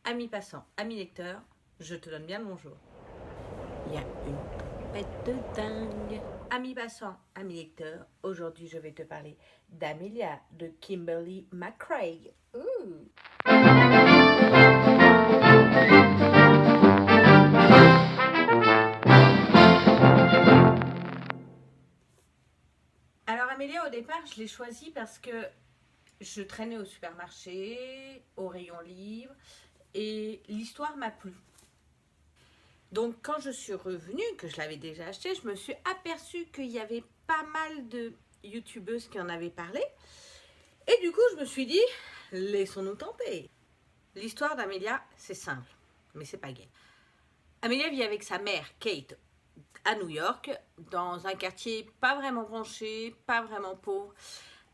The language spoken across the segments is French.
Amis passants, amis lecteurs, je te donne bien le bonjour. Il y a une tempête de dingue. Amis passants, amis lecteurs, aujourd'hui je vais te parler d'Amelia de Kimberly McCraig. Alors Amelia, au départ, je l'ai choisie parce que je traînais au supermarché, au rayon livre, et l'histoire m'a plu. Donc quand je suis revenue, que je l'avais déjà acheté, je me suis aperçue qu'il y avait pas mal de youtubeuses qui en avaient parlé. Et du coup, je me suis dit, laissons-nous tenter. L'histoire d'Amelia, c'est simple, mais c'est pas gai. Amelia vit avec sa mère, Kate, à New York, dans un quartier pas vraiment branché, pas vraiment pauvre.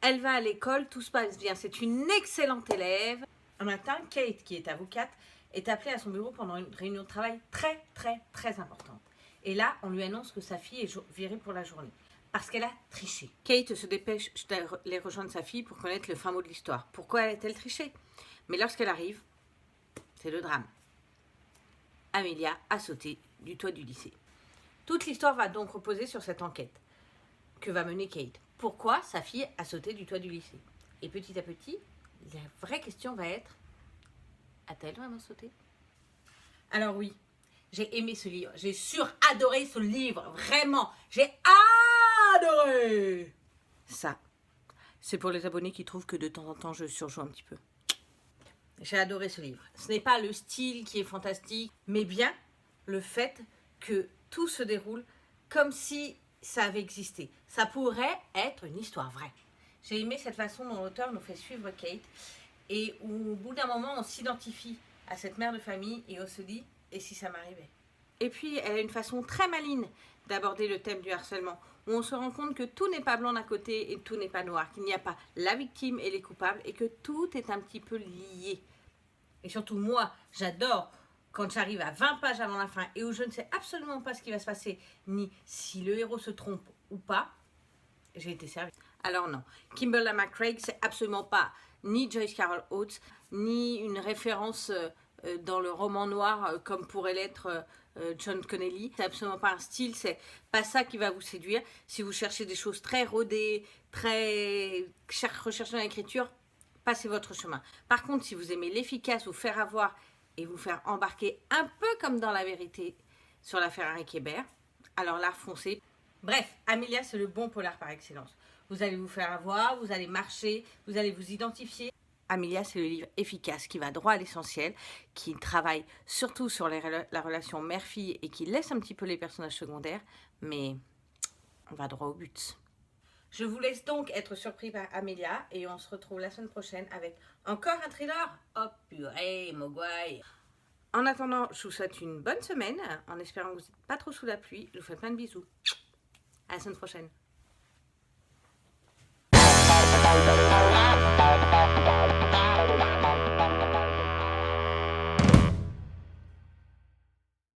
Elle va à l'école, tout se passe bien, c'est une excellente élève. Un matin, Kate, qui est avocate, est appelée à son bureau pendant une réunion de travail très importante. Et là, on lui annonce que sa fille est virée pour la journée, parce qu'elle a triché. Kate se dépêche d'aller rejoindre sa fille pour connaître le fin mot de l'histoire. Pourquoi a-t-elle triché? Mais lorsqu'elle arrive, c'est le drame. Amelia a sauté du toit du lycée. Toute l'histoire va donc reposer sur cette enquête que va mener Kate. Pourquoi sa fille a sauté du toit du lycée? Et petit à petit, la vraie question va être, a-t-elle vraiment sauté? Alors oui, j'ai aimé ce livre. J'ai adoré ce livre. Vraiment, j'ai adoré. Ça, c'est pour les abonnés qui trouvent que de temps en temps, je surjoue un petit peu. J'ai adoré ce livre. Ce n'est pas le style qui est fantastique, mais bien le fait que tout se déroule comme si ça avait existé. Ça pourrait être une histoire vraie. J'ai aimé cette façon dont l'auteur nous fait suivre Kate et où, au bout d'un moment, on s'identifie à cette mère de famille et on se dit, et si ça m'arrivait? Et puis, elle a une façon très maligne d'aborder le thème du harcèlement, où on se rend compte que tout n'est pas blanc d'un côté et tout n'est pas noir, qu'il n'y a pas la victime et les coupables et que tout est un petit peu lié. Et surtout, moi, j'adore quand j'arrive à 20 pages avant la fin et où je ne sais absolument pas ce qui va se passer, ni si le héros se trompe ou pas, j'ai été servie. Alors non, Kimberly McCraig, c'est absolument pas ni Joyce Carol Oates, ni une référence dans le roman noir comme pourrait l'être John Connelly. C'est absolument pas un style, c'est pas ça qui va vous séduire. Si vous cherchez des choses très rodées, très recherchées dans l'écriture, passez votre chemin. Par contre, si vous aimez l'efficace, vous faire avoir et vous faire embarquer un peu comme dans La Vérité sur l'affaire Harry Kéber, alors là, foncez. Bref, Amelia, c'est le bon polar par excellence. Vous allez vous faire avoir, vous allez marcher, vous allez vous identifier. Amelia, c'est le livre efficace qui va droit à l'essentiel, qui travaille surtout sur la relation mère-fille et qui laisse un petit peu les personnages secondaires, mais on va droit au but. Je vous laisse donc être surpris par Amelia et on se retrouve la semaine prochaine avec encore un thriller. Oh purée, Mogwai. En attendant, je vous souhaite une bonne semaine en espérant que vous n'êtes pas trop sous la pluie. Je vous fais plein de bisous. À la semaine prochaine.